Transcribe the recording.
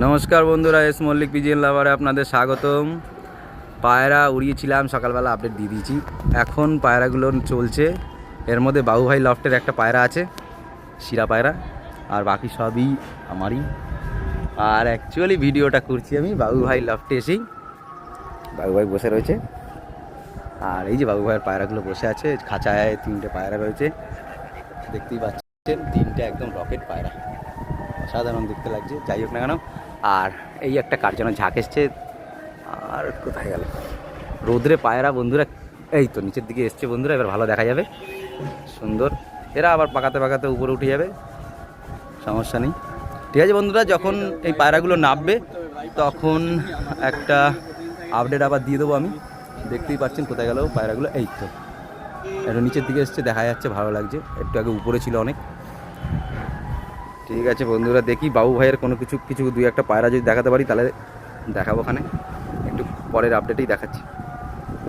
নমস্কার বন্ধুরা, এস মল্লিক পিজিএন লাভারে আপনাদের স্বাগতম। পায়রা উড়িয়েছিলাম সকালবেলা, আপডেট দিয়ে দিয়েছি। এখন পায়রাগুলো চলছে, এর মধ্যে বাবুভাই লফটের একটা পায়রা আছে, শিরা পায়রা, আর বাকি সবই আমারই। আর অ্যাকচুয়ালি ভিডিওটা করছি আমি বাবুভাই লফটে এসেই। বাবুভাই বসে রয়েছে, আর এই যে বাবুভাইয়ের পায়রাগুলো বসে আছে খাঁচায়। 3টে পায়রা রয়েছে, দেখতেই পাচ্ছেন, 3টে একদম রকেট পায়রা, অসাধারণ দেখতে লাগছে। যাই হোক না কেন, আর এই একটা কার যেন ঝাঁক এসছে। আর কোথায় গেল রোদ্রে পায়রা বন্ধুরা? এই তো নিচের দিকে এসছে বন্ধুরা, এবার ভালো দেখা যাবে, সুন্দর। এরা আবার পাকাতে পাকাতে উপরে উঠে যাবে, সমস্যা নেই। ঠিক আছে বন্ধুরা, যখন এই পায়রাগুলো নামবে তখন একটা আপডেট আবার দিয়ে দেবো আমি। দেখতেই পাচ্ছেন কোথায় গেল পায়রাগুলো, এই তো একটু নিচের দিকে এসছে, দেখা যাচ্ছে, ভালো লাগছে। একটু আগে উপরে ছিল অনেক। ঠিক আছে বন্ধুরা, দেখি বাবু ভাইয়ের কোনো কিছু 2-1টা পায়রা যদি দেখাতে পারি তাহলে দেখাবো। ওখানে একটু পরের আপডেটেই দেখাচ্ছি।